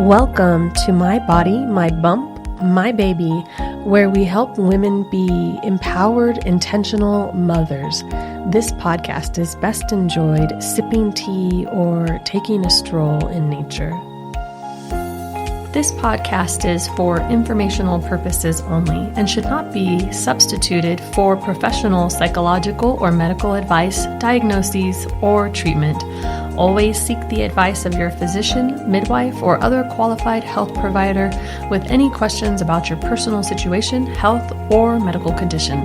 Welcome to My Body, My Bump, My Baby, where we help women be empowered, intentional mothers. This podcast is best enjoyed sipping tea or taking a stroll in nature. This podcast is for informational purposes only and should not be substituted for professional psychological or medical advice, diagnoses, or treatment. Always seek the advice of your physician, midwife, or other qualified health provider with any questions about your personal situation, health, or medical condition.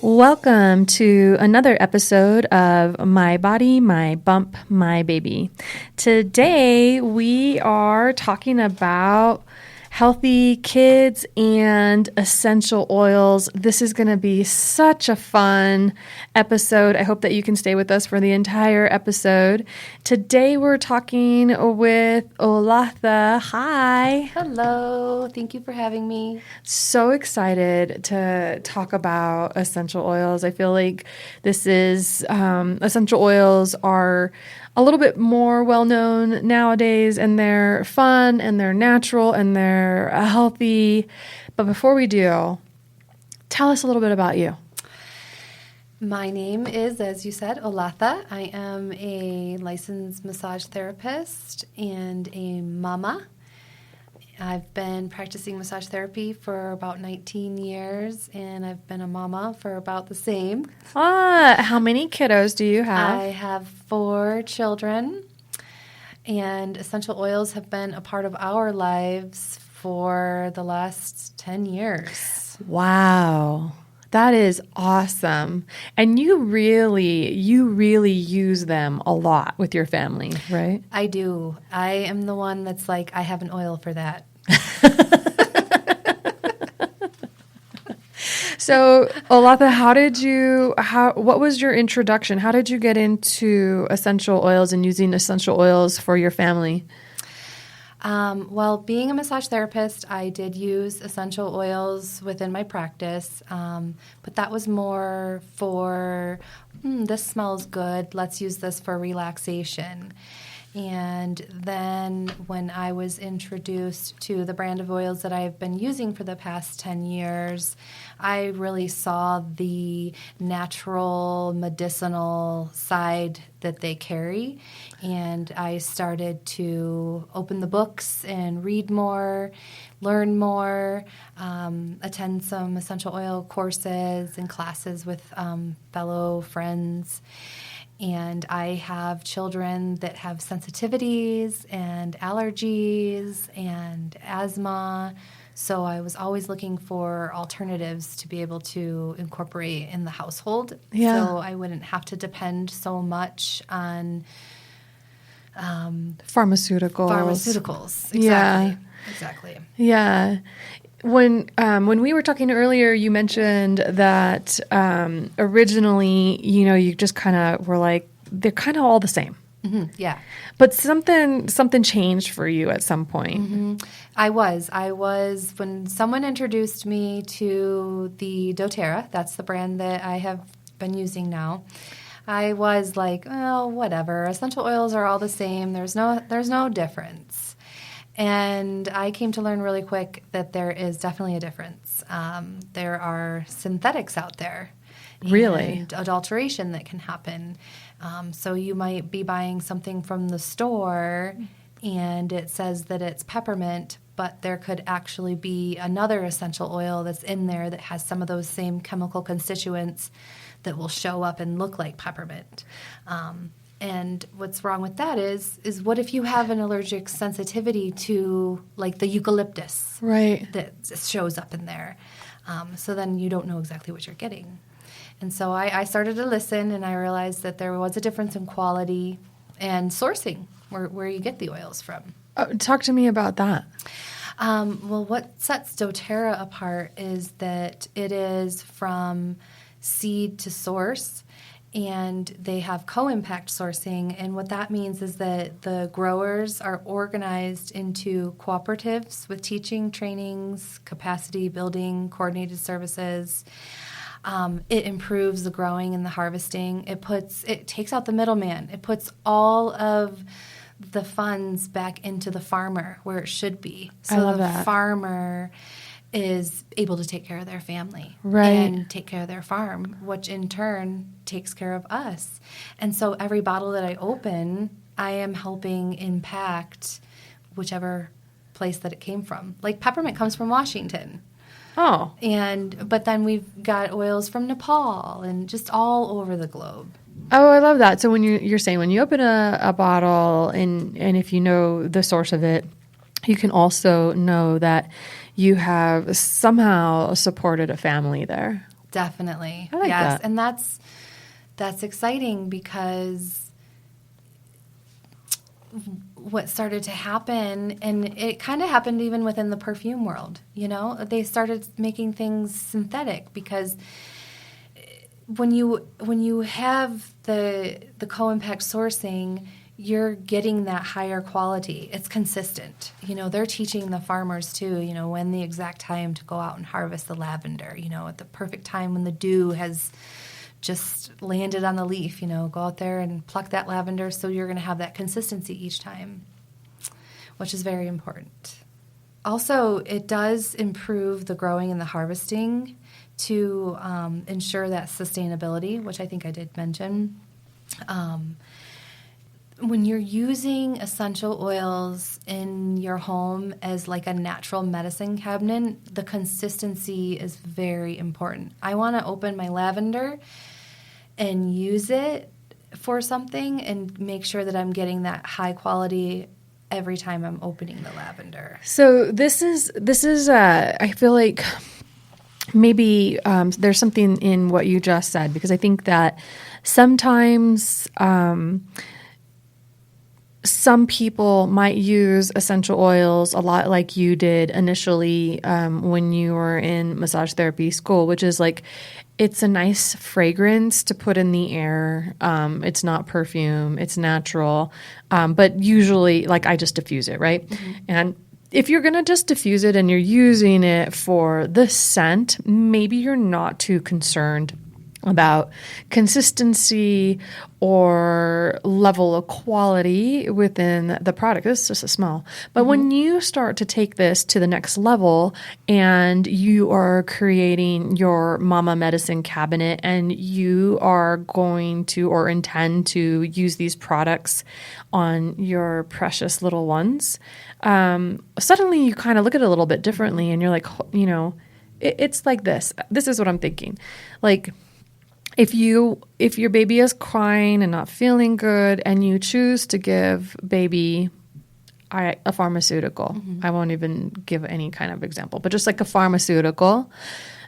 Welcome to another episode of My Body, My Bump, My Baby. Today we are talking about healthy kids and essential oils. This is going to be such a fun episode. I hope that you can stay with us for the entire episode. Today we're talking with Olathe. Hi. Hello. Thank you for having me. So excited to talk about essential oils. I feel like this is, essential oils are a little bit more well-known nowadays, and they're fun, and they're natural, and they're healthy. But before we do, tell us a little bit about you. My name is, as you said, Olathe. I am a licensed massage therapist and a mama. I've been practicing massage therapy for about 19 years, and I've been a mama for about the same. How many kiddos do you have? I have 4 children, and essential oils have been a part of our lives for the last 10 years. Wow. That is awesome. And you really use them a lot with your family, right? I do. I am the one that's like, I have an oil for that. So, Olathe, what was your introduction? How did you get into essential oils and using essential oils for your family? Well, being a massage therapist, I did use essential oils within my practice, but that was more for, this smells good, let's use this for relaxation. And then when I was introduced to the brand of oils that I've been using for the past 10 years, I really saw the natural medicinal side that they carry. And I started to open the books and read more, learn more, attend some essential oil courses and classes with fellow friends. And I have children that have sensitivities and allergies and asthma. So I was always looking for alternatives to be able to incorporate in the household. Yeah. So I wouldn't have to depend so much on Pharmaceuticals. Exactly. Yeah. Exactly. Yeah. When we were talking earlier, you mentioned that originally, you just kind of were like, they're kind of all the same. Mm-hmm. Yeah. But something changed for you at some point. Mm-hmm. I was when someone introduced me to the doTERRA, that's the brand that I have been using now. I was like, oh, whatever. Essential oils are all the same. There's no difference. And I came to learn really quick that there is definitely a difference. There are synthetics out there. Really? And adulteration that can happen. So you might be buying something from the store and it says that it's peppermint, but there could actually be another essential oil that's in there that has some of those same chemical constituents that will show up and look like peppermint. And what's wrong with that is what if you have an allergic sensitivity to, like, the eucalyptus, right, that shows up in there? So then you don't know exactly what you're getting. And so I started to listen, and I realized that there was a difference in quality and sourcing, where you get the oils from. Talk to me about that. Well, what sets doTERRA apart is that it is from seed to source. and they have co-impact sourcing. And what that means is that the growers are organized into cooperatives with teaching, trainings, capacity building, coordinated services. It improves the growing and the harvesting. It takes out the middleman. It puts all of the funds back into the farmer where it should be. So I love the that. farmer is able to take care of their family and take care of their farm, which in turn takes care of us. And so every bottle that I open, I am helping impact whichever place that it came from. Like peppermint comes from Washington. Oh. But then we've got oils from Nepal and just all over the globe. Oh, I love that. So when you're saying when you open a bottle and if you know the source of it, you can also know that you have somehow supported a family there. Definitely. I like yes. that. And that's exciting because what started to happen, and it kind of happened even within the perfume world, they started making things synthetic because when you have the co-impact sourcing, you're getting that higher quality. It's consistent. They're teaching the farmers too, when the exact time to go out and harvest the lavender, at the perfect time when the dew has just landed on the leaf, go out there and pluck that lavender so you're going to have that consistency each time, which is very important. Also, it does improve the growing and the harvesting to ensure that sustainability, which I think I did mention. When you're using essential oils in your home as like a natural medicine cabinet, the consistency is very important. I want to open my lavender and use it for something and make sure that I'm getting that high quality every time I'm opening the lavender. So this is I feel like maybe there's something in what you just said, because I think that sometimes some people might use essential oils a lot like you did initially when you were in massage therapy school, which is like it's a nice fragrance to put in the air. It's not perfume. It's natural. But usually, like, I just diffuse it, right? Mm-hmm. And if you're going to just diffuse it and you're using it for the scent, maybe you're not too concerned about consistency or level of quality within the product. It's just a smell. But when you start to take this to the next level and you are creating your mama medicine cabinet and you are going to or intend to use these products on your precious little ones, suddenly you kind of look at it a little bit differently and you're like, it's like this. This is what I'm thinking. Like, if your baby is crying and not feeling good and you choose to give baby a pharmaceutical, I won't even give any kind of example, but just like a pharmaceutical,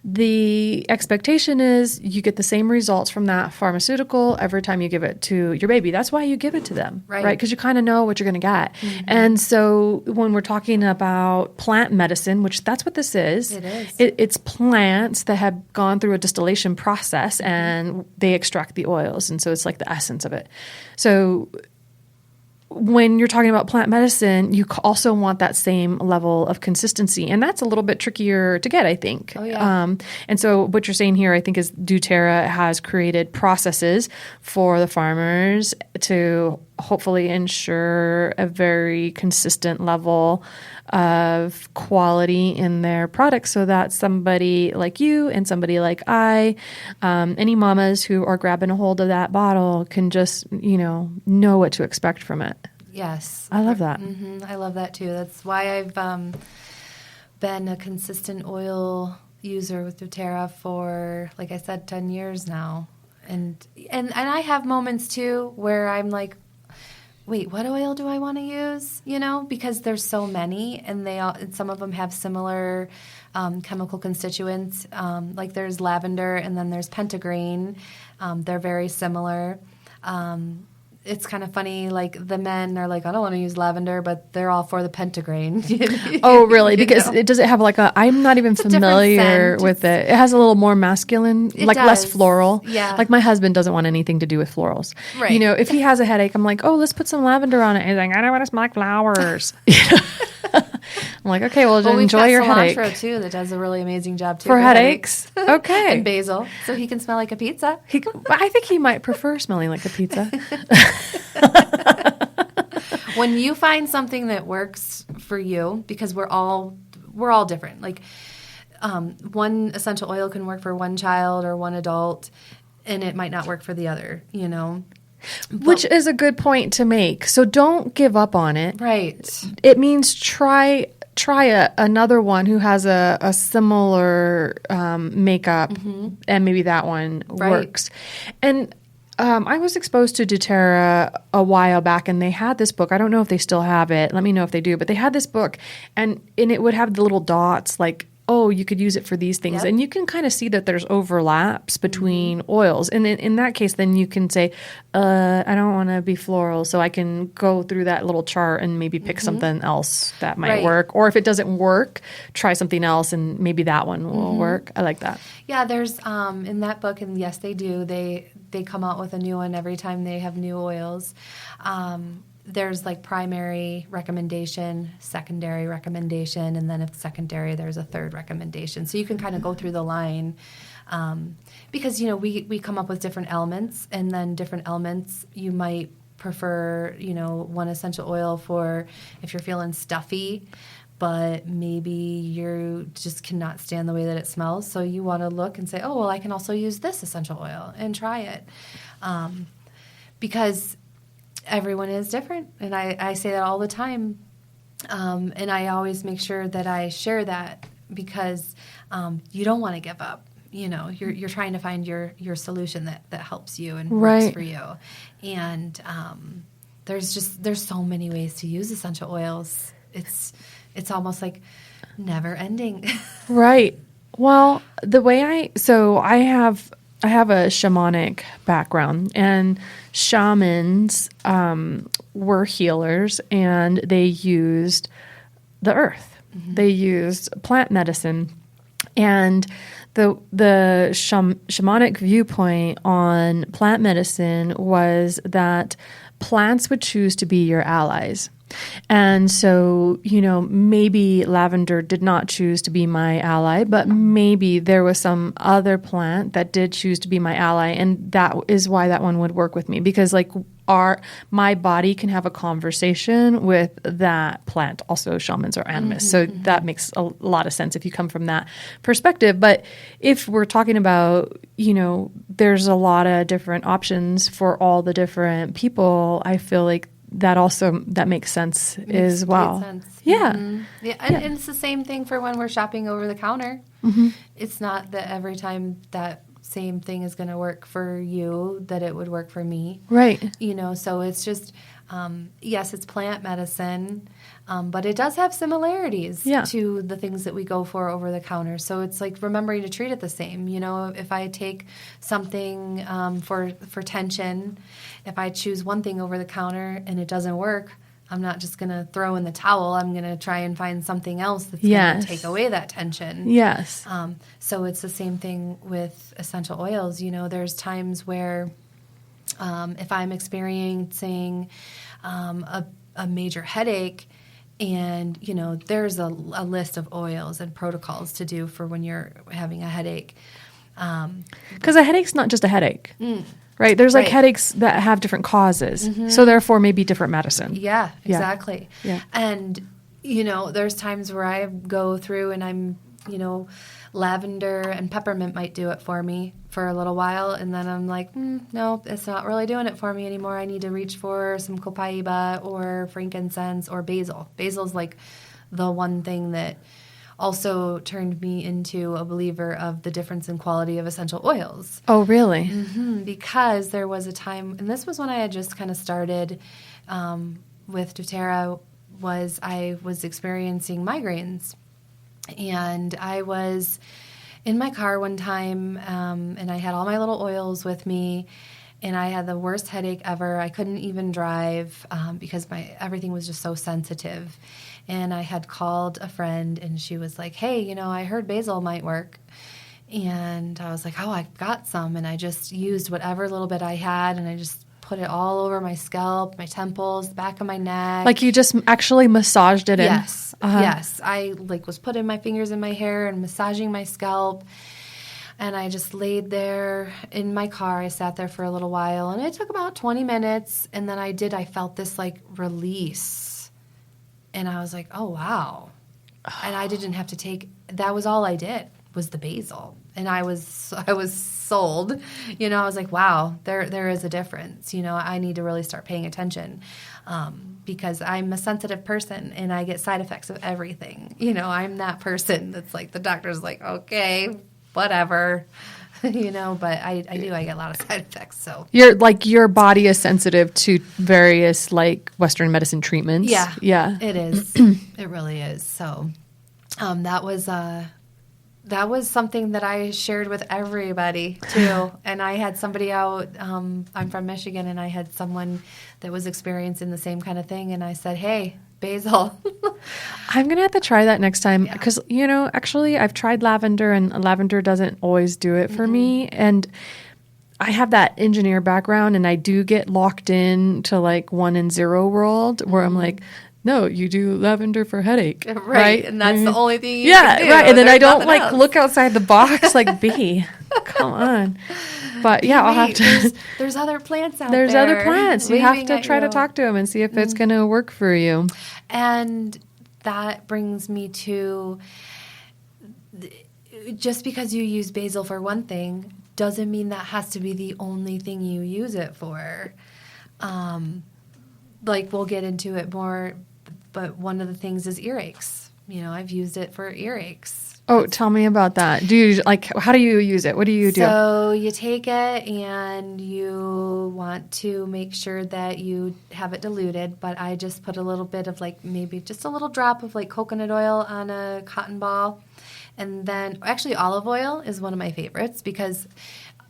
the expectation is you get the same results from that pharmaceutical every time you give it to your baby. That's why you give it to them, right? Because you kind of know what you're going to get. Mm-hmm. And so when we're talking about plant medicine, which that's what this is, it's plants that have gone through a distillation process and they extract the oils. And so it's like the essence of it. So when you're talking about plant medicine, you also want that same level of consistency. And that's a little bit trickier to get, I think. Oh, yeah. And so what you're saying here, I think, is doTERRA has created processes for the farmers to hopefully ensure a very consistent level of quality in their products so that somebody like you and somebody like I, any mamas who are grabbing a hold of that bottle can just, know what to expect from it. Yes. I love that. Mm-hmm. I love that too. That's why I've been a consistent oil user with doTERRA for, like I said, 10 years now. And I have moments too where I'm like, wait, what oil do I want to use? Because there's so many, and some of them have similar chemical constituents. Like there's lavender, and then there's pentagreen. They're very similar. it's kind of funny, like the men are like, I don't want to use lavender, but they're all for the pentagrain. Oh, really? Because does it have like I'm not even familiar scent. with it. It has a little more masculine, like less does. floral. Yeah. Like my husband doesn't want anything to do with florals. Right. You know, if he has a headache, I'm like, oh, let's put some lavender on it. He's like, I don't want to smell like flowers. I'm like, okay, well, enjoy your headache. Cilantro too, that does a really amazing job too For headaches. Okay. And basil, so he can smell like a pizza. I think he might prefer smelling like a pizza. When you find something that works for you, because we're all different. Like one essential oil can work for one child or one adult, and it might not work for the other. You know. Which is a good point to make. So don't give up on it. Right. It means try another one who has a similar makeup, and maybe that one works. And I was exposed to doTERRA a while back, and they had this book. I don't know if they still have it. Let me know if they do. But they had this book, and it would have the little dots like, oh, you could use it for these things. Yep. And you can kind of see that there's overlaps between oils. And in that case, then you can say, I don't want to be floral, so I can go through that little chart and maybe pick something else that might work. Or if it doesn't work, try something else, and maybe that one will work. I like that. Yeah, there's in that book, and yes, they do. They come out with a new one every time they have new oils. There's like primary recommendation, secondary recommendation, and then if secondary, there's a third recommendation. So you can kind of go through the line because, you know, we come up with different elements, and then different elements you might prefer, you know, one essential oil for if you're feeling stuffy, but maybe you just cannot stand the way that it smells. So you want to look and say, oh, well, I can also use this essential oil and try it because everyone is different, and I say that all the time, and I always make sure that I share that because you don't want to give up. You know, you're trying to find your solution that helps you and works for you, and there's so many ways to use essential oils. It's almost like never ending. Right. Well, the way I have a shamanic background, and shamans were healers, and they used the earth. They used plant medicine, and the shamanic viewpoint on plant medicine was that plants would choose to be your allies. And so, you know, maybe lavender did not choose to be my ally, but maybe there was some other plant that did choose to be my ally. And that is why that one would work with me, because like my body can have a conversation with that plant. Also, shamans are animists. So that makes a lot of sense if you come from that perspective. But if we're talking about, you know, there's a lot of different options for all the different people, I feel like that makes sense as well. Sense. Yeah. Yeah. And it's the same thing for when we're shopping over the counter. It's not that every time that same thing is going to work for you that it would work for me. Right. You know, so it's just, yes, it's plant medicine, but it does have similarities to the things that we go for over the counter. So it's like remembering to treat it the same. You know, if I take something for tension, if I choose one thing over the counter and it doesn't work, I'm not just going to throw in the towel. I'm going to try and find something else that's going to take away that tension. Yes. So it's the same thing with essential oils. You know, there's times where if I'm experiencing a major headache, and, you know, there's a list of oils and protocols to do for when you're having a headache. Because a headache's not just a headache. Right? There's like headaches that have different causes. So therefore maybe different medicine. Yeah, exactly. Yeah. And, you know, there's times where I go through and I'm, you know, lavender and peppermint might do it for me for a little while. And then I'm like, no, it's not really doing it for me anymore. I need to reach for some copaiba or frankincense or basil. Basil's like the one thing that also turned me into a believer of the difference in quality of essential oils. Oh, really? Because there was a time, and this was when I had just kind of started with doTERRA, I was experiencing migraines. And I was in my car one time, and I had all my little oils with me, and I had the worst headache ever. I couldn't even drive because everything was just so sensitive. And I had called a friend, and she was like, hey, I heard basil might work. And I was like, oh, I've got some. And I just used whatever little bit I had, and I just put it all over my scalp, my temples, back of my neck. Like you just actually massaged it in? Yes. Yes. I was putting my fingers in my hair and massaging my scalp. And I just laid there in my car. I sat there for a little while, and it took about 20 minutes. And then I felt this release. And I was like, oh, wow. And I didn't have to that was all I did was the basil. And I was sold. I was like, wow, there is a difference. I need to really start paying attention because I'm a sensitive person and I get side effects of everything. I'm that person that's like, the doctor's like, okay, whatever. But I get a lot of side effects. So your body is sensitive to various Western medicine treatments. Yeah, it is. It really is. So that was something that I shared with everybody too. And I had somebody out. I'm from Michigan, and I had someone that was experiencing the same kind of thing. And I said, hey, basil. I'm going to have to try that next time because, actually I've tried lavender, and lavender doesn't always do it for me. And I have that engineer background, and I do get locked in to 1 and 0 world where I'm like, no, you do lavender for headache. Right. And that's the only thing you can do. Right. And then There's I don't else. look outside the box B, come on. But I'll have to. There's other plants out there. There's other plants. You have to try to talk to them and see if it's going to work for you. And that brings me to just because you use basil for one thing doesn't mean that has to be the only thing you use it for. We'll get into it more, but one of the things is earaches. I've used it for earaches. Oh, tell me about that. Do you how do you use it? What do you do? So you take it and you want to make sure that you have it diluted, but I just put a little bit of maybe just a little drop of coconut oil on a cotton ball. And then actually olive oil is one of my favorites because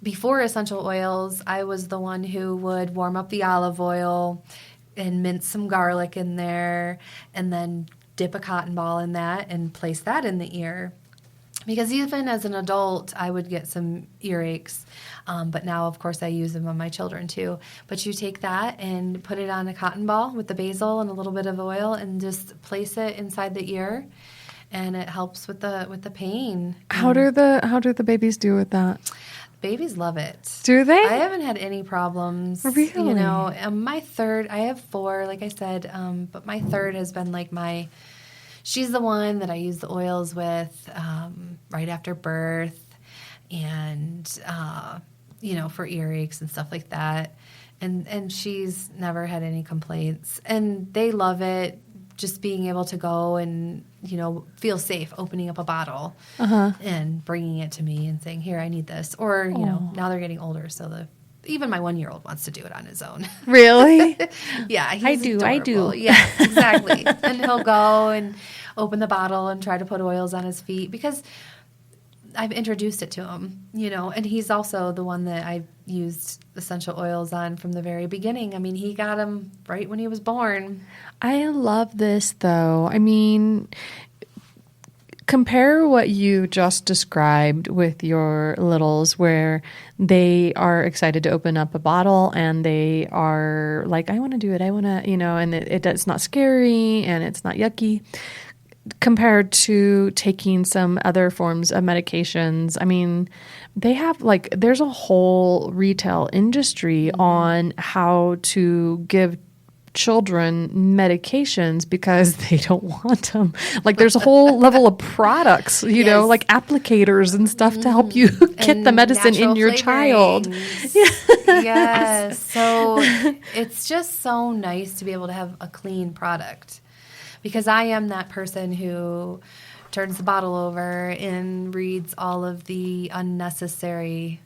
before essential oils, I was the one who would warm up the olive oil and mince some garlic in there and then dip a cotton ball in that and place that in the ear. Because even as an adult, I would get some earaches. But now, of course, I use them on my children, too. But you take that and put it on a cotton ball with the basil and a little bit of oil and just place it inside the ear. And it helps with the pain. How do the babies do with that? Babies love it. Do they? I haven't had any problems. Really? My third, I have 4, like I said, but my third has been she's the one that I use the oils with right after birth and, for earaches and stuff like that. And she's never had any complaints. And they love it, just being able to go and, feel safe opening up a bottle and bringing it to me and saying, here, I need this. Or, now they're getting older, so even my 1-year-old wants to do it on his own. Really? Yeah, he's I do. Yeah, exactly. And he'll go and open the bottle and try to put oils on his feet because I've introduced it to him, and he's also the one that I used essential oils on from the very beginning. I mean, he got them right when he was born. I love this, though. I mean, compare what you just described with your littles where they are excited to open up a bottle and they are like, I want to do it. I want to, and it's not scary and it's not yucky. Compared to taking some other forms of medications, I mean, they have there's a whole retail industry on how to give children medications because they don't want them. There's a whole level of products, you know, applicators and stuff to help you get the medicine in your child. Yes. So it's just so nice to be able to have a clean product. Because I am that person who turns the bottle over and reads all of the unnecessary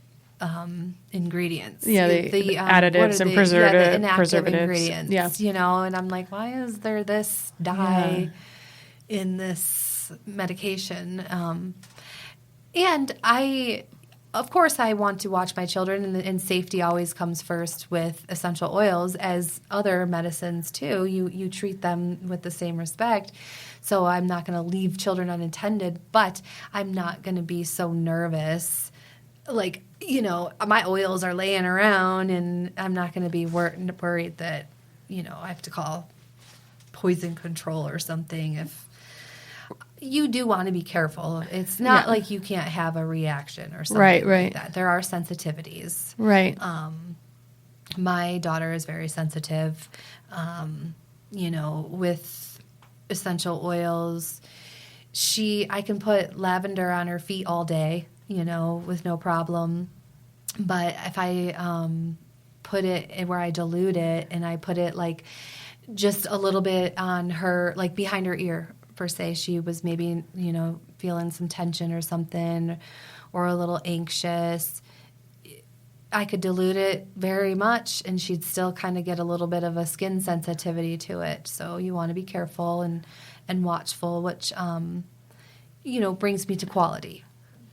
ingredients. Yeah, the additives and preservatives. The inactive ingredients. Yeah. And I'm like, why is there this dye in this medication? And I of course, I want to watch my children, and safety always comes first with essential oils, as other medicines too. You treat them with the same respect. So I'm not going to leave children unattended, but I'm not going to be so nervous. Like, my oils are laying around, and I'm not going to be worried that, I have to call poison control or something. If you do want to be careful. It's not like you can't have a reaction or something like that. There are sensitivities. Right. My daughter is very sensitive, with essential oils. I can put lavender on her feet all day, with no problem. But if I put it where I dilute it and I put it like just a little bit on her, like behind her ear, per se, she was maybe, feeling some tension or something, or a little anxious, I could dilute it very much, and she'd still kind of get a little bit of a skin sensitivity to it. So you want to be careful and watchful, which, brings me to quality.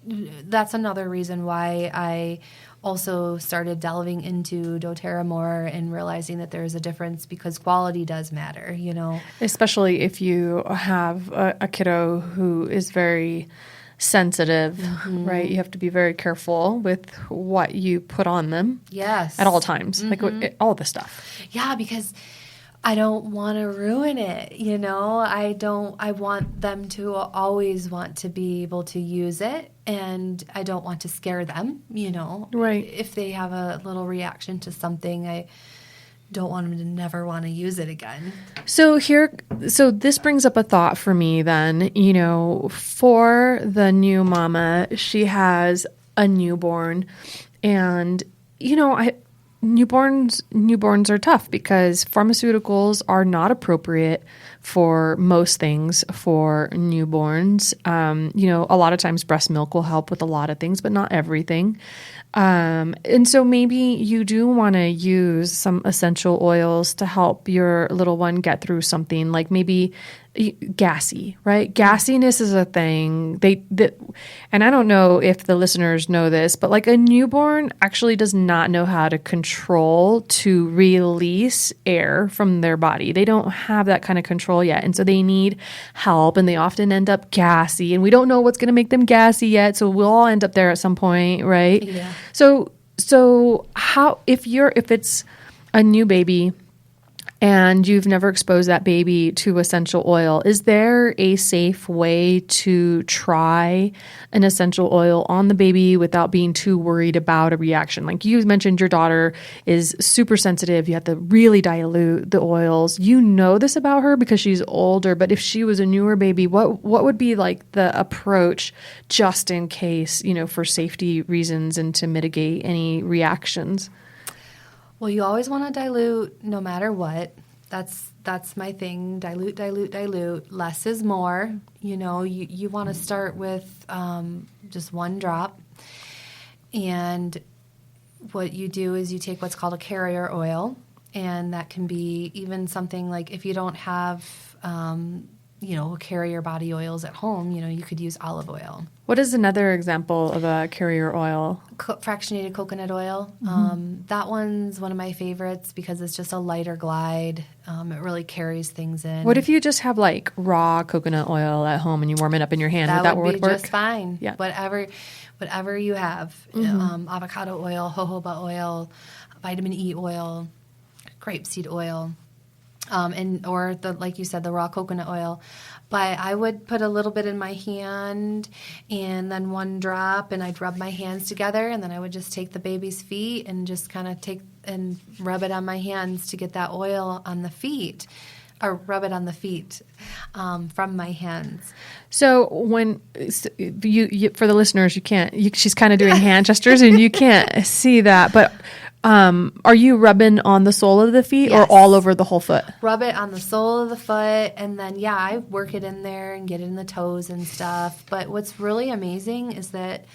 That's another reason why I also started delving into doTERRA more and realizing that there's a difference, because quality does matter, Especially if you have a kiddo who is very sensitive, right? You have to be very careful with what you put on them. Yes. At all times, like all the stuff. Yeah, because I don't want to ruin it, I want them to always want to be able to use it, and I don't want to scare them, Right. If they have a little reaction to something, I don't want them to never want to use it again. So this brings up a thought for me then, for the new mama, she has a newborn, and, Newborns are tough because pharmaceuticals are not appropriate for most things for newborns. A lot of times breast milk will help with a lot of things, but not everything. And so maybe you do want to use some essential oils to help your little one get through something, like maybe gassy, right? Gassiness is a thing. And I don't know if the listeners know this, but like a newborn actually does not know how to control to release air from their body. They don't have that kind of control yet. And so they need help, and they often end up gassy, and we don't know what's going to make them gassy yet. So we'll all end up there at some point, right? Yeah. So how, if it's a new baby and you've never exposed that baby to essential oil, is there a safe way to try an essential oil on the baby without being too worried about a reaction? Like you mentioned, your daughter is super sensitive. You have to really dilute the oils. You know this about her because she's older, but if she was a newer baby, what would be like the approach just in case, for safety reasons and to mitigate any reactions? Well, you always want to dilute no matter what. That's my thing. Dilute, dilute, dilute. Less is more. You want to start with just one drop. And what you do is you take what's called a carrier oil, and that can be even something like if you don't have carrier body oils at home, you could use olive oil. What is another example of a carrier oil? Fractionated coconut oil. That one's one of my favorites because it's just a lighter glide. It really carries things in. What if you just have like raw coconut oil at home and you warm it up in your hand? That would be work? just fine. Yeah. Whatever you have. Avocado oil, jojoba oil, vitamin E oil, grapeseed oil. Or like you said, the raw coconut oil. But I would put a little bit in my hand and then one drop, and I'd rub my hands together, and then I would just take the baby's feet and just kind of take and rub it on my hands to get that oil on the feet, or rub it on the feet from my hands. So when you for the listeners, she's kind of doing hand gestures and you can't see that, but are you rubbing on the sole of the feet or all over the whole foot? Rub it on the sole of the foot, and then, I work it in there and get it in the toes and stuff. But what's really amazing is that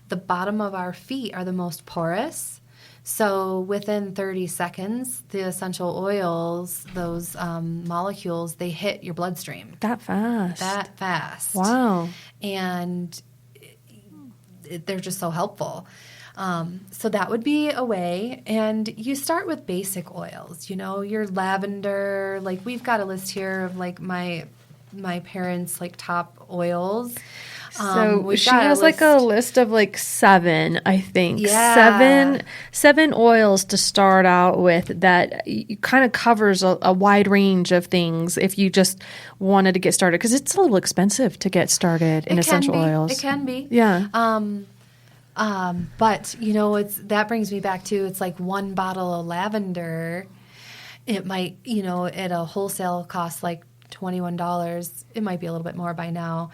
the bottom of our feet are the most porous. So within 30 seconds, the essential oils, those molecules, they hit your bloodstream. That fast? That fast. Wow. And they're just so helpful. So that would be a way. And you start with basic oils, your lavender. Like we've got a list here of like my parents' like top oils. So she has like a list of like 7, I think. Yeah. Seven oils to start out with that kind of covers a wide range of things if you just wanted to get started. Because it's a little expensive to get started in essential oils. It can be. Yeah. But that brings me back to, it's like one bottle of lavender. It might, at a wholesale cost like $21. It might be a little bit more by now.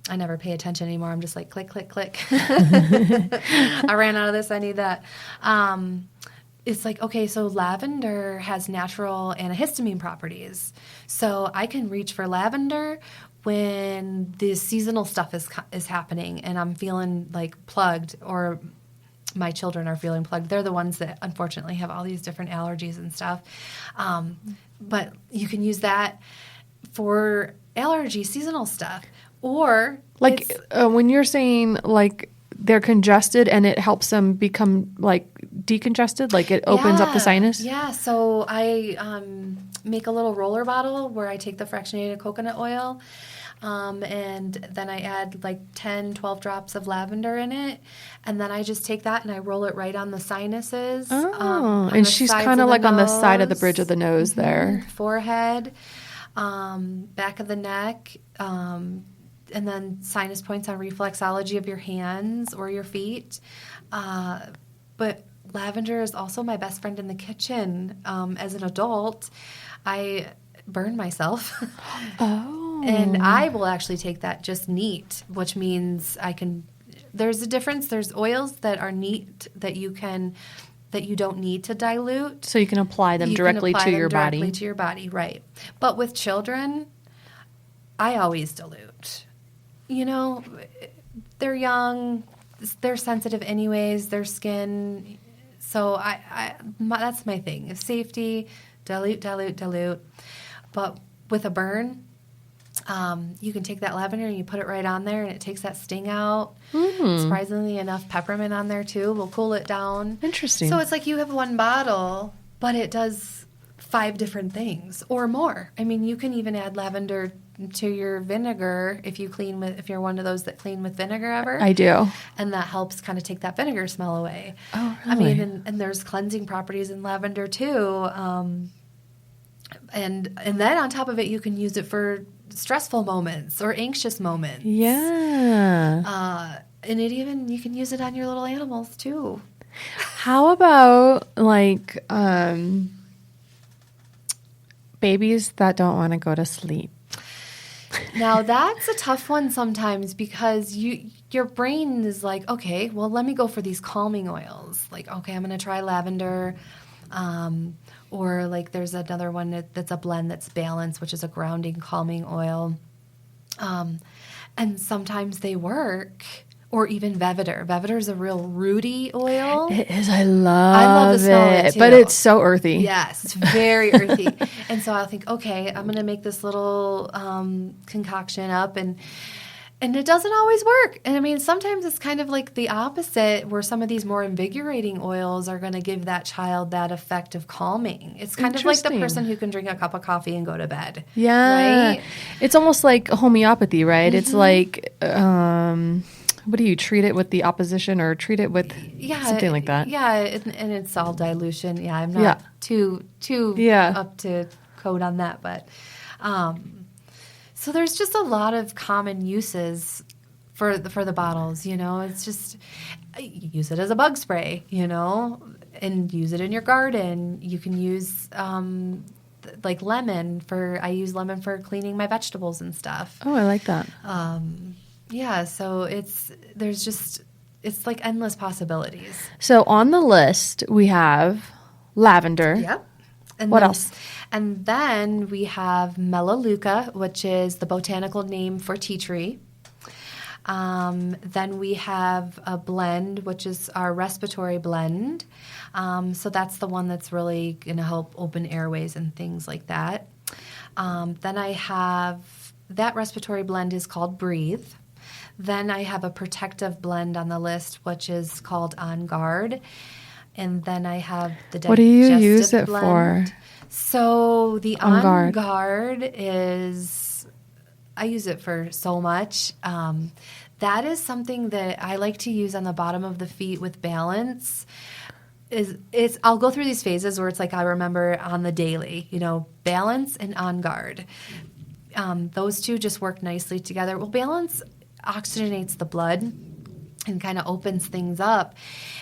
I never pay attention anymore. I'm just like, click, click, click. I ran out of this. I need that. It's like, okay, so lavender has natural antihistamine properties. So I can reach for lavender when the seasonal stuff is happening and I'm feeling like plugged, or my children are feeling plugged. They're the ones that unfortunately have all these different allergies and stuff. But you can use that for allergy seasonal stuff. Or like when you're saying like they're congested and it helps them become like decongested, like it opens up the sinus? Yeah, so I make a little roller bottle where I take the fractionated coconut oil and then I add like 10, 12 drops of lavender in it. And then I just take that and I roll it right on the sinuses. And she's kind of like on the side of the bridge of the nose there. Forehead, back of the neck, and then sinus points on reflexology of your hands or your feet. But lavender is also my best friend in the kitchen. As an adult, I burn myself. And I will actually take that just neat, which means there's a difference. There's oils that are neat that you don't need to dilute. So you can apply them directly to your body. Directly to your body, right. But with children, I always dilute. They're young, they're sensitive anyways, their skin. So that's my thing. Safety, dilute. But with a burn, you can take that lavender and you put it right on there and it takes that sting out. Surprisingly enough, peppermint on there too will cool it down. Interesting. So it's like you have one bottle, but it does 5 different things or more. I mean, you can even add lavender to your vinegar if you're one of those that clean with vinegar ever. I do. And that helps kind of take that vinegar smell away. Oh, really? I mean, and there's cleansing properties in lavender too. And then on top of it, you can use it for stressful moments or anxious moments. Yeah. And you can use it on your little animals too. How about like babies that don't want to go to sleep? Now, that's a tough one sometimes because your brain is like, okay, well, let me go for these calming oils. Like, okay, I'm going to try lavender. Or like there's another one that's a blend that's balanced, which is a grounding, calming oil. And sometimes they work. Or even Veviter. Veviter is a real rooty oil. It is. I love the smell of it too. But it's so earthy. Yes, it's very earthy. And so I'll think, okay, I'm going to make this little concoction up, and it doesn't always work. And I mean, sometimes it's kind of like the opposite, where some of these more invigorating oils are going to give that child that effect of calming. It's kind of like the person who can drink a cup of coffee and go to bed. Yeah. Right? It's almost like homeopathy, right? Mm-hmm. It's like... what do you treat it with the opposition or treat it with something like that? Yeah, and it's all dilution. Yeah, I'm not too up to code on that, but so there's just a lot of common uses for the bottles. It's just use it as a bug spray, and use it in your garden. You can use like lemon I use lemon for cleaning my vegetables and stuff. Oh, I like that. Yeah, so it's like endless possibilities. So on the list we have lavender. Yep. And what else? And then we have Melaleuca, which is the botanical name for tea tree. Then we have a blend, which is our respiratory blend. So that's the one that's really going to help open airways and things like that. Then I have that respiratory blend is called Breathe. Then I have a protective blend on the list, which is called On Guard. And then I have the digestive What do you use it blend. for? So the On On Guard. Guard is, I use it for so much. That is something that I like to use on the bottom of the feet with balance. I'll go through these phases where it's like I remember on the daily, balance and On Guard. Those two just work nicely together. Well, balance oxygenates the blood and kind of opens things up.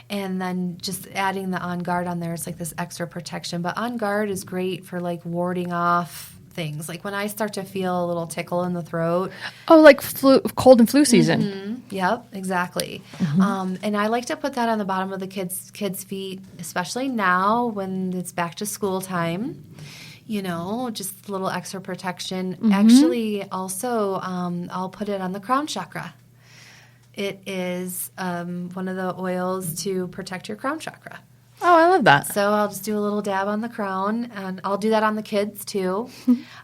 And then just adding the On Guard on there, it's like this extra protection. But On Guard is great for like warding off things. Like when I start to feel a little tickle in the throat. Oh, like cold and flu season. Mm-hmm. Yep, exactly. And I like to put that on the bottom of the kids' feet, especially now when it's back to school time. Just a little extra protection. Actually, also, I'll put it on the crown chakra. It is one of the oils to protect your crown chakra. Oh, I love that. So I'll just do a little dab on the crown, and I'll do that on the kids too.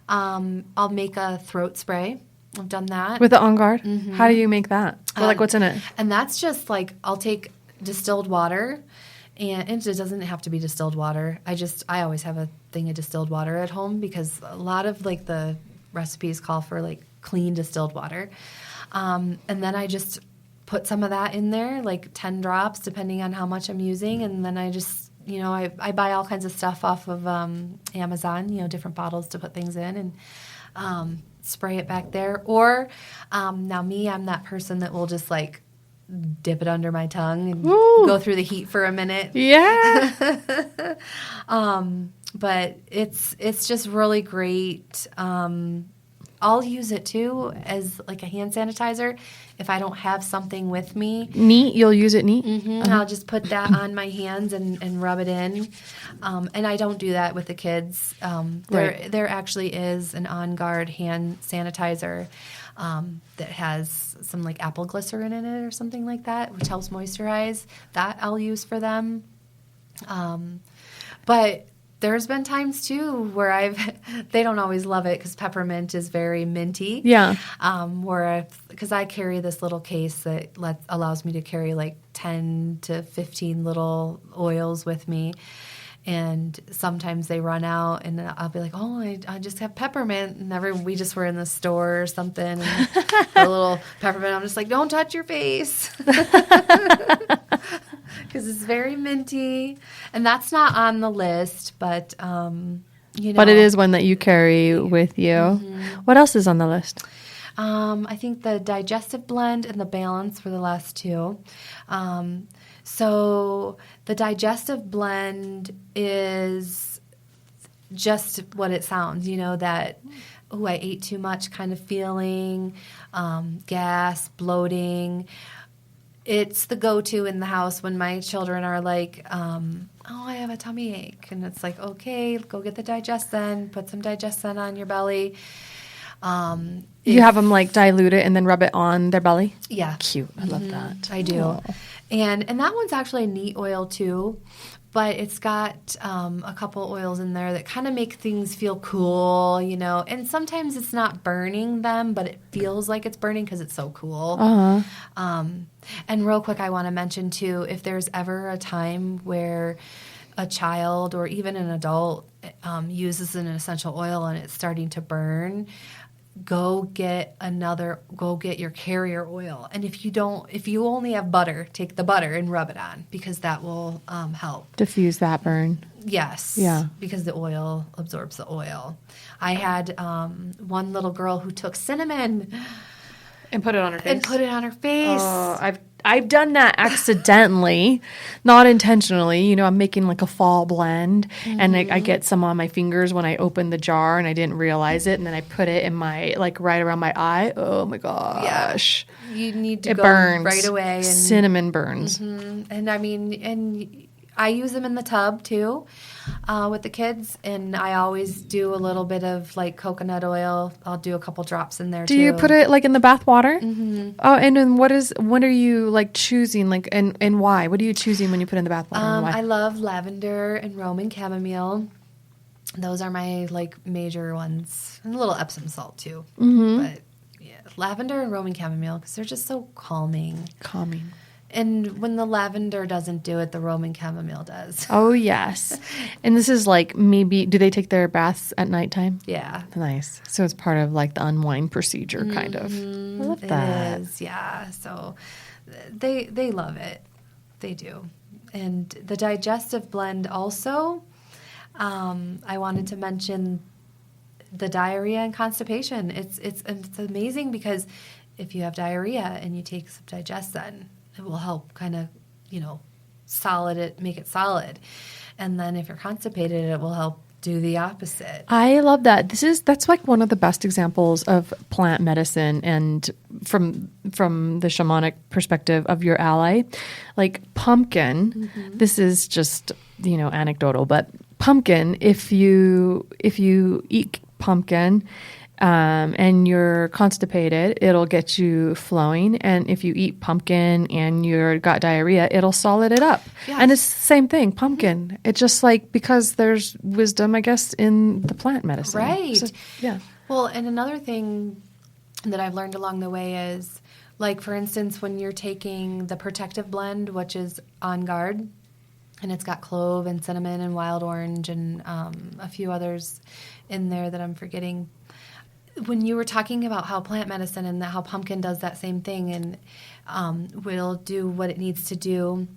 I'll make a throat spray. I've done that. With the On Guard? How do you make that? What's in it? And that's just like I'll take distilled water, and it doesn't have to be distilled water. I always have a thing of distilled water at home because a lot of like the recipes call for like clean distilled water. And then I just put some of that in there, like 10 drops, depending on how much I'm using. And then I just, I buy all kinds of stuff off of Amazon, different bottles to put things in and spray it back there. Or now I'm that person that will just like dip it under my tongue and go through the heat for a minute. Yeah. But it's just really great. I'll use it too as like a hand sanitizer if I don't have something with me. Neat? You'll use it neat? Mm-hmm. I'll just put that on my hands and rub it in. And I don't do that with the kids. There actually is an On Guard hand sanitizer that has some like apple glycerin in it or something like that, which helps moisturize. That I'll use for them. But there's been times too where they don't always love it because peppermint is very minty. Yeah. Because I carry this little case that allows me to carry like 10 to 15 little oils with me. And sometimes they run out, and I'll be like, "Oh, I just have peppermint." And we just were in the store or something, and a little peppermint. I'm just like, "Don't touch your face," because it's very minty, and that's not on the list. But but it is one that you carry with you. Mm-hmm. What else is on the list? I think the digestive blend and the balance were the last two. So the digestive blend is just what it sounds, that, I ate too much kind of feeling, gas, bloating. It's the go-to in the house when my children are like, I have a tummy ache. And it's like, okay, go get the Digestin, put some Digestin on your belly. You have them like dilute it and then rub it on their belly? Yeah. Cute. I love that. I do. Oh. And that one's actually a neat oil too, but it's got a couple oils in there that kind of make things feel cool, and sometimes it's not burning them, but it feels like it's burning because it's so cool. Uh-huh. And real quick, I want to mention too, if there's ever a time where a child or even an adult uses an essential oil and it's starting to burn, go get your carrier oil. And if you only have butter, take the butter and rub it on because that will help. Diffuse that burn. Yes. Yeah. Because the oil absorbs the oil. I had one little girl who took cinnamon and put it on her face. Oh, I've done that accidentally, not intentionally. I'm making like a fall blend, and I get some on my fingers when I open the jar, and I didn't realize it, and then I put it in my right around my eye. Oh my gosh! Yeah. You need to it go burns right away. And cinnamon burns. Mm-hmm. And I use them in the tub too with the kids, and I always do a little bit of like coconut oil. I'll do a couple drops in there too. Do you put it like in the bath water? Mm-hmm. Oh, and then what are you like choosing like and why? What are you choosing when you put it in the bath water? And why? I love lavender and Roman chamomile. Those are my like major ones, and a little Epsom salt too. Mm-hmm. But yeah. lavender and Roman chamomile because they're just so calming. Calming. And when the lavender doesn't do it, the Roman chamomile does. Oh, yes. And this is like maybe, do they take their baths at nighttime? Yeah. Nice. So it's part of like the unwind procedure, kind of. I love that. It is, yeah. So they love it. They do. And the digestive blend also, I wanted to mention the diarrhea and constipation. It's amazing because if you have diarrhea and you take some Digestin, it will help kind of, make it solid. And then if you're constipated, it will help do the opposite. I love that. That's like one of the best examples of plant medicine and from the shamanic perspective of your ally. Like pumpkin, this is just, anecdotal, but pumpkin, if you eat pumpkin, and you're constipated, it'll get you flowing. And if you eat pumpkin and you've got diarrhea, it'll solid it up. Yes. And it's the same thing, pumpkin. It's just like, because there's wisdom, I guess, in the plant medicine. Right. So, yeah. Well, and another thing that I've learned along the way is, like, for instance, when you're taking the protective blend, which is On Guard, and it's got clove and cinnamon and wild orange and a few others in there that I'm forgetting. When you were talking about how plant medicine and how pumpkin does that same thing and will do what it needs to do,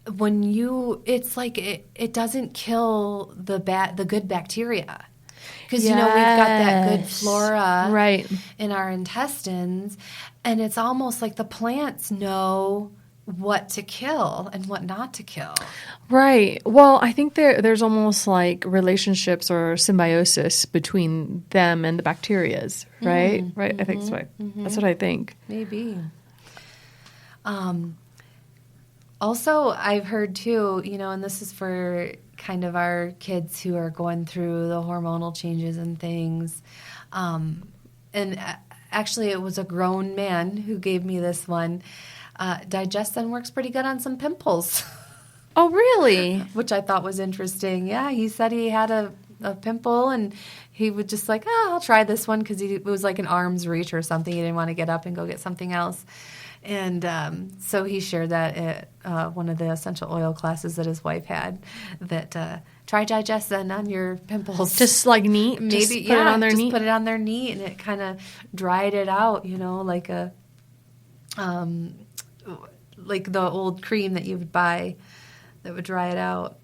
it's like it doesn't kill the good bacteria. Because, we've got that good flora in our intestines, and it's almost like the plants know what to kill and what not to kill. Right. Well, I think there's almost like relationships or symbiosis between them and the bacterias, right? Mm-hmm. Right. I think that's what I think. Maybe. Also, I've heard too, and this is for kind of our kids who are going through the hormonal changes and things. And actually, it was a grown man who gave me this one. Digestin works pretty good on some pimples. Oh, really? Which I thought was interesting. Yeah, he said he had a pimple, and he would just like, I'll try this one because it was like an arm's reach or something. He didn't want to get up and go get something else. And so he shared that at one of the essential oil classes that his wife had, that try Digestin on your pimples. Just like neat? Maybe, just put it on their knee? Put it on their knee, and it kind of dried it out, like a... like the old cream that you would buy that would dry it out.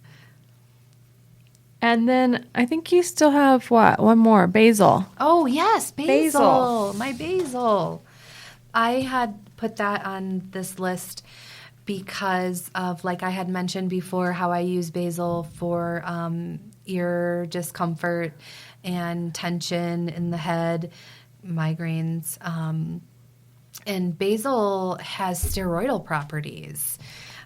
And then I think you still have what? One more, basil. Oh, yes, basil. My basil. I had put that on this list because of, like I had mentioned before, how I use basil for ear discomfort and tension in the head, migraines. And basil has steroidal properties.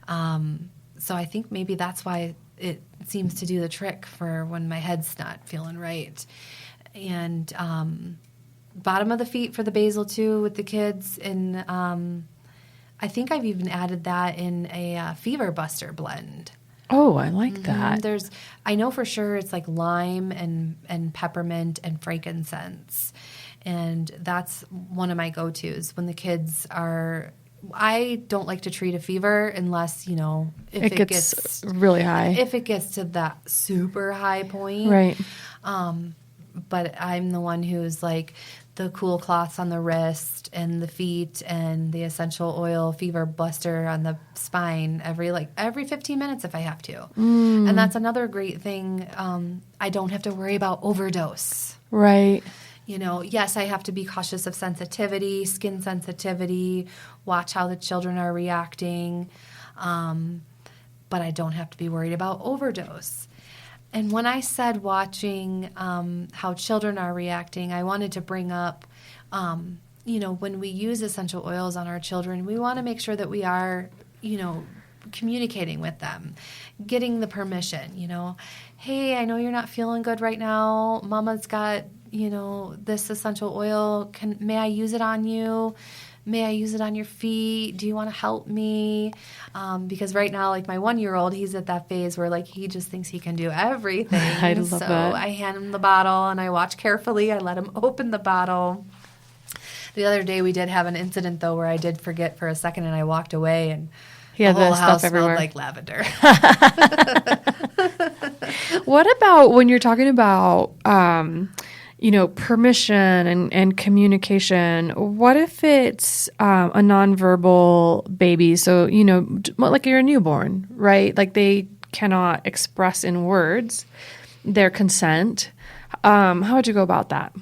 So I think maybe that's why it seems to do the trick for when my head's not feeling right. And bottom of the feet for the basil, too, with the kids. And I think I've even added that in a fever buster blend. Oh, I like that. I know for sure it's like lime and peppermint and frankincense. And that's one of my go-tos when the kids are... I don't like to treat a fever unless, if it gets really high. If it gets to that super high point. Right. But I'm the one who's like the cool cloths on the wrist and the feet and the essential oil fever buster on the spine every 15 minutes if I have to. And that's another great thing. I don't have to worry about overdose. Right. Yes, I have to be cautious of sensitivity, skin sensitivity, watch how the children are reacting, but I don't have to be worried about overdose. And when I said watching how children are reacting, I wanted to bring up, when we use essential oils on our children, we want to make sure that we are, communicating with them, getting the permission, hey, I know you're not feeling good right now. Mama's got this essential oil, may I use it on you? May I use it on your feet? Do you want to help me? Because right now, like my 1-year-old, he's at that phase where like he just thinks he can do everything. I love that. I hand him the bottle and I watch carefully. I let him open the bottle. The other day we did have an incident, though, where I did forget for a second and I walked away and Yeah, the whole the house stuff smelled everywhere. like lavender. What about when you're talking about, permission and communication? What if it's a nonverbal baby? So, like you're a newborn, right? Like they cannot express in words their consent. How would you go about that?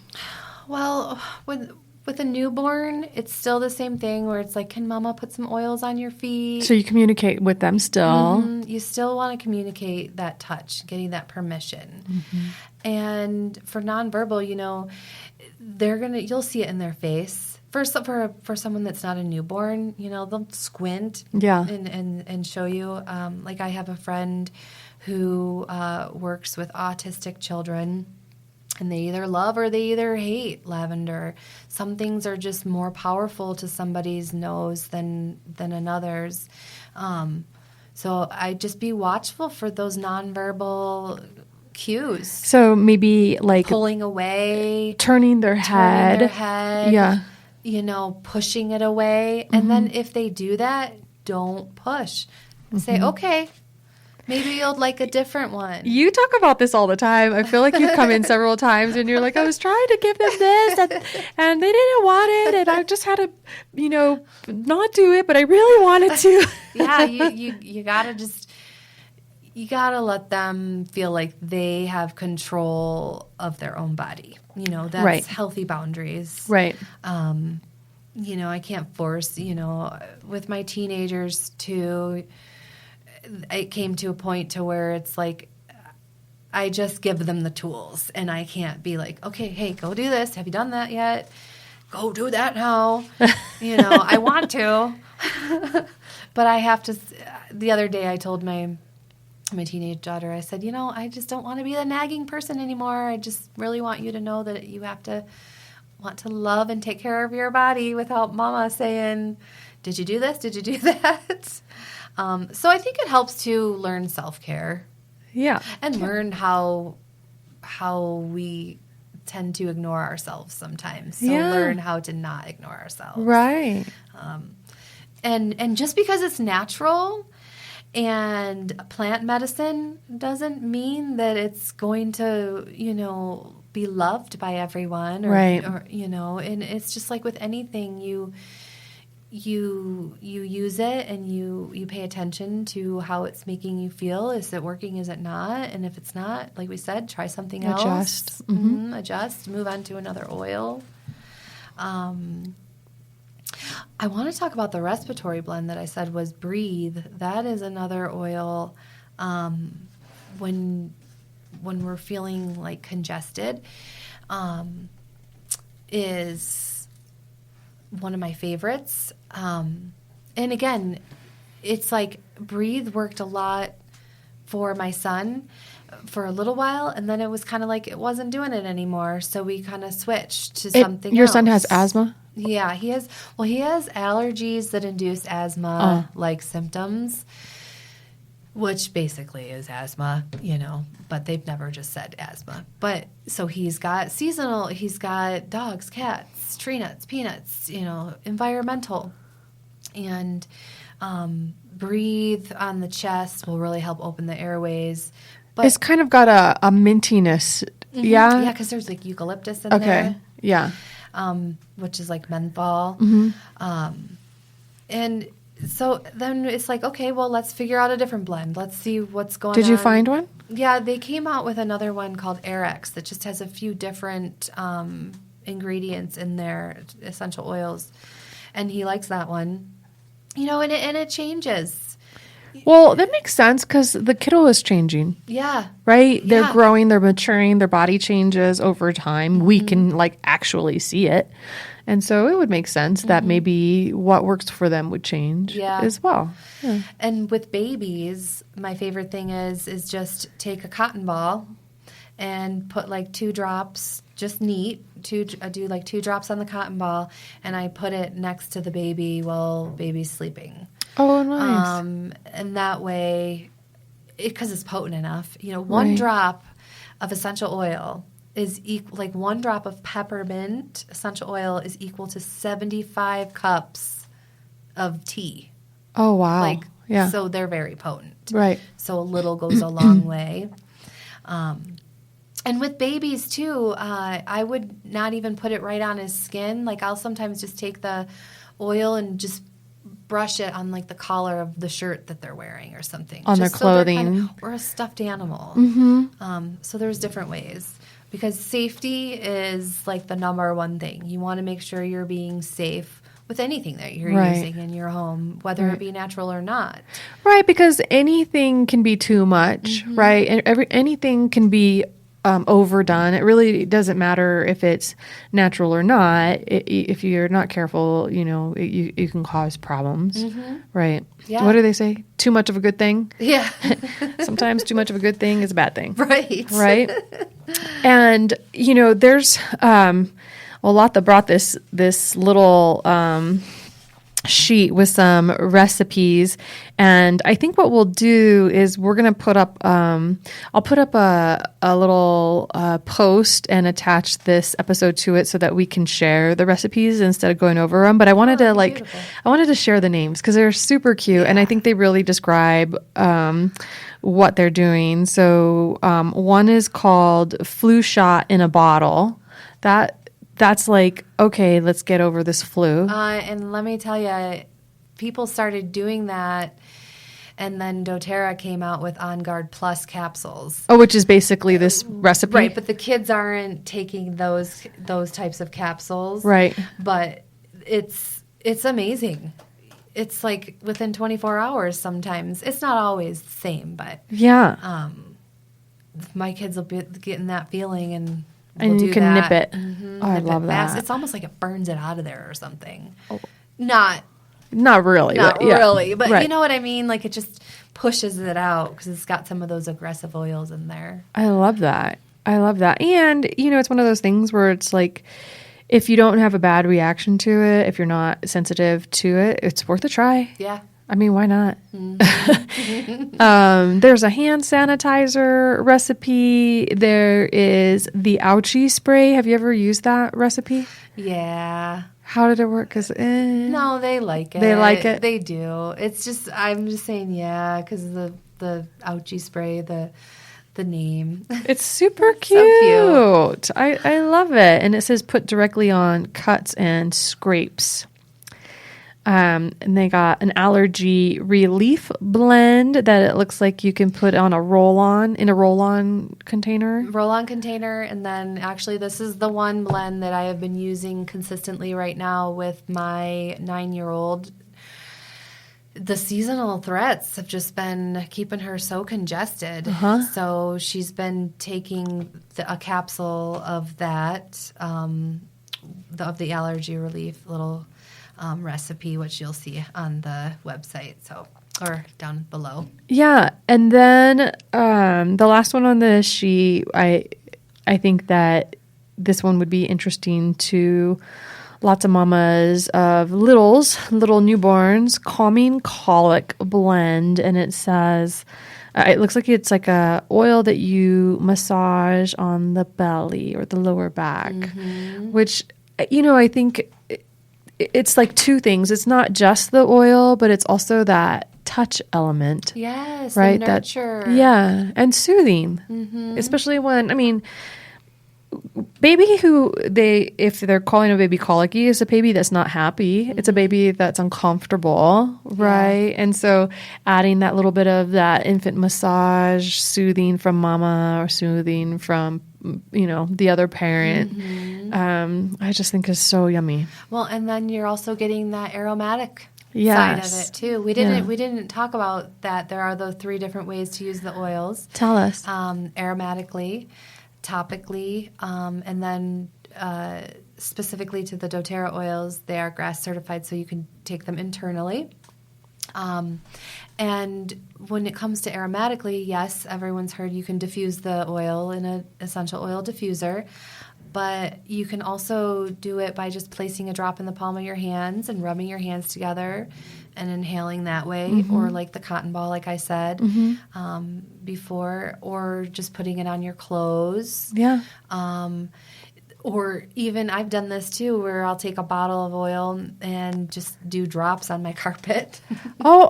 Well, with a newborn, it's still the same thing where it's like, can mama put some oils on your feet? So you communicate with them still. Mm-hmm. You still want to communicate that touch, getting that permission. Mm-hmm. And for nonverbal, you'll see it in their face. For someone that's not a newborn, they'll squint and show you. Like I have a friend who works with autistic children, and they either love or they either hate lavender. Some things are just more powerful to somebody's nose than another's. So I just be watchful for those nonverbal cues. So maybe like pulling away, turning their head. Yeah. Pushing it away. And then if they do that, don't push. Say, okay, maybe you'll like a different one. You talk about this all the time. I feel like you've come in several times and you're like, I was trying to give them this and they didn't want it. And I just had to, not do it, but I really wanted to. Yeah, you gotta let them feel like they have control of their own body. That's right. Healthy boundaries. Right. I can't force, with my teenagers too. It came to a point to where it's like I just give them the tools, and I can't be like, okay, hey, go do this. Have you done that yet? Go do that now. I want to, but I have to. The other day, I told my teenage daughter, I said, I just don't want to be the nagging person anymore. I just really want you to know that you have to want to love and take care of your body without mama saying, did you do this? Did you do that? So I think it helps to learn self-care. Yeah. And learn how we tend to ignore ourselves sometimes. So learn how to not ignore ourselves. Right. And just because it's natural and plant medicine doesn't mean that it's going to, be loved by everyone. Right. Or, and it's just like with anything, you use it and you pay attention to how it's making you feel. Is it working? Is it not? And if it's not, like we said, try something else. Adjust. Adjust. Move on to another oil. I want to talk about the respiratory blend that I said was Breathe. That is another oil when we're feeling like congested. Is one of my favorites. And again, it's like Breathe worked a lot for my son for a little while, and then it was kind of like it wasn't doing it anymore, so we kind of switched to something else. Your son has asthma? Yeah, he has allergies that induce asthma-like symptoms, which basically is asthma, but they've never just said asthma. But so he's got seasonal, he's got dogs, cats, tree nuts, peanuts, environmental. And Breathe on the chest will really help open the airways. But it's kind of got a mintiness. Mm-hmm. Yeah? Yeah, because there's like eucalyptus in there. Okay, yeah. Which is like menthol. Mm-hmm. And so then it's like, okay, well, let's figure out a different blend. Let's see what's going on. Did you find one? Yeah, they came out with another one called Arex that just has a few different ingredients in their essential oils. And he likes that one. And it changes. Well, that makes sense because the kiddo is changing. Yeah. Right? They're growing, they're maturing, their body changes over time. We can actually see it. And so it would make sense that maybe what works for them would change as well. Yeah. And with babies, my favorite thing is just take a cotton ball and put 2 drops, just neat. I do 2 drops on the cotton ball, and I put it next to the baby while baby's sleeping. Oh, nice. And that way, because it's potent enough, 1 drop of essential oil is like 1 drop of peppermint essential oil is equal to 75 cups of tea. Oh, wow. Like, yeah. So they're very potent. Right. So a little goes a long way. And with babies, too, I would not even put it right on his skin. Like, I'll sometimes just take the oil and just brush it on, like, the collar of the shirt that they're wearing or something. On their just so they're clothing. or a stuffed animal. Mm-hmm. So there's different ways. Because safety is, like, the number one thing. You want to make sure you're being safe with anything that you're using in your home, whether it be natural or not. Right, because anything can be too much, right? And anything can be overdone. It really doesn't matter if it's natural or not. If you're not careful, you can cause problems, right? Yeah. What do they say? Too much of a good thing? Yeah. Sometimes too much of a good thing is a bad thing. Right. Right? And, there's Olathe brought this little sheet with some recipes, and I think what we'll do is we're going to put up I'll put up a little post and attach this episode to it so that we can share the recipes instead of going over them. But I wanted to share the names because they're super cute, and I think they really describe what they're doing. So one is called Flu Shot in a Bottle. That's like, okay, let's get over this flu. And let me tell you, people started doing that, and then doTERRA came out with On Guard Plus capsules. Oh, which is basically this recipe? Right, but the kids aren't taking those types of capsules. Right. But it's amazing. It's like within 24 hours sometimes. It's not always the same, but my kids will be getting that feeling and you can nip it. Oh, I love that. Fast. It's almost like it burns it out of there or something. Oh. Not really. But you know what I mean? Like it just pushes it out because it's got some of those aggressive oils in there. I love that. And, it's one of those things where it's like, if you don't have a bad reaction to it, if you're not sensitive to it, it's worth a try. Yeah. I mean, why not? There's a hand sanitizer recipe. There is the ouchie spray. Have you ever used that recipe? Yeah. How did it work? No, they like it. They like it? They do. It's just, I'm just saying, because of the ouchie spray, the name. It's super cute. So cute. I love it. And it says put directly on cuts and scrapes. And they got an allergy relief blend that it looks like you can put on a roll-on container. Roll-on container. And then actually this is the one blend that I have been using consistently right now with my 9-year-old. The seasonal threats have just been keeping her so congested. So she's been taking a capsule of that, of the allergy relief little recipe, which you'll see on the website, or down below. Yeah, and then the last one on the sheet, I think that this one would be interesting to lots of mamas of little newborns. Calming Colic Blend, and it says it looks like it's like a oil that you massage on the belly or the lower back, which I think. It's like two things. It's not just the oil, but it's also that touch element. Yes, right? The nurture. And soothing. Especially when, baby if they're calling a baby colicky, is a baby that's not happy. It's a baby that's uncomfortable, right? And so adding that little bit of that infant massage, soothing from mama or soothing from the other parent, I just think is so yummy. Well, and then you're also getting that aromatic side of it too. We didn't talk about that. There are the 3 different ways to use the oils. Tell us. Aromatically, topically, and then specifically to the doTERRA oils, they are GRAS certified, so you can take them internally. And when it comes to aromatically, yes, everyone's heard you can diffuse the oil in an essential oil diffuser. But you can also do it by just placing a drop in the palm of your hands and rubbing your hands together and inhaling that way, or like the cotton ball, like I said before, or just putting it on your clothes. Yeah. Or even, I've done this too, where I'll take a bottle of oil and just do drops on my carpet. Oh,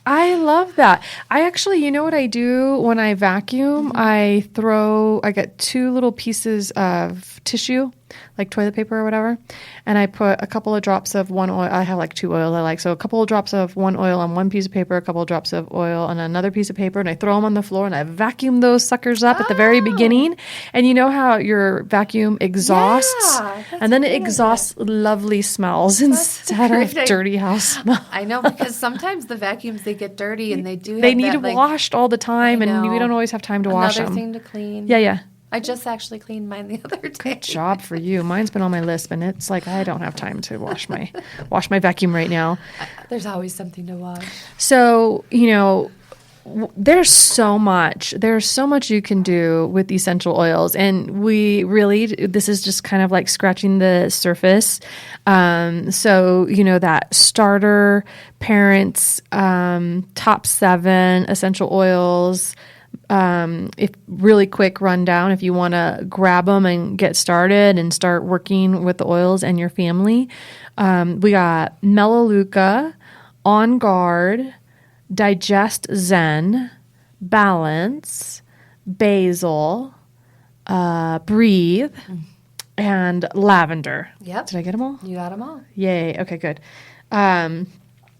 I love that. I actually, you know what I do when I vacuum? I get 2 little pieces of tissue, like toilet paper or whatever, and I put a couple of drops of one oil. I have like 2 oils I like. So a couple of drops of one oil on one piece of paper, a couple of drops of oil on another piece of paper, and I throw them on the floor and I vacuum those suckers up at the very beginning. And you know how your vacuum exhausts? And then it exhausts lovely smells instead of dirty house smell. I know, because sometimes the vacuums, they get dirty and they need washed all the time, and we don't always have time to wash them. Another thing to clean. Yeah. I just actually cleaned mine the other day. Good job for you. Mine's been on my list, but it's like I don't have time to wash my vacuum right now. There's always something to wash. So, there's so much you can do with essential oils, and this is just kind of like scratching the surface. So, that starter parents, top 7 essential oils. If really quick rundown, if you want to grab them and get started and start working with the oils and your family, we got Melaleuca, On Guard, Digest Zen, Balance, Basil, Breathe, and Lavender. Yep. Did I get them all? You got them all. Yay. Okay, good.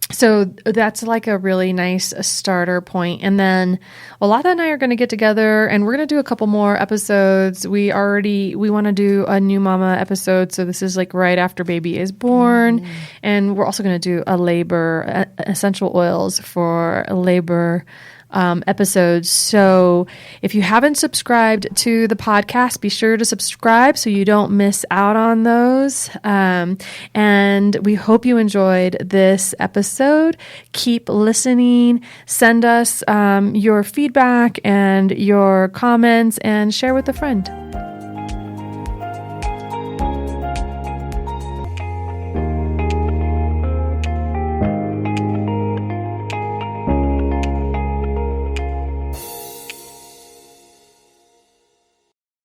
So that's like a really nice starter point. And then Olathe and I are going to get together and we're going to do a couple more episodes. We want to do a new mama episode. So this is like right after baby is born. And we're also going to do a labor, essential oils for labor episodes. So if you haven't subscribed to the podcast, be sure to subscribe so you don't miss out on those. And we hope you enjoyed this episode. Keep listening. Send us your feedback and your comments and share with a friend.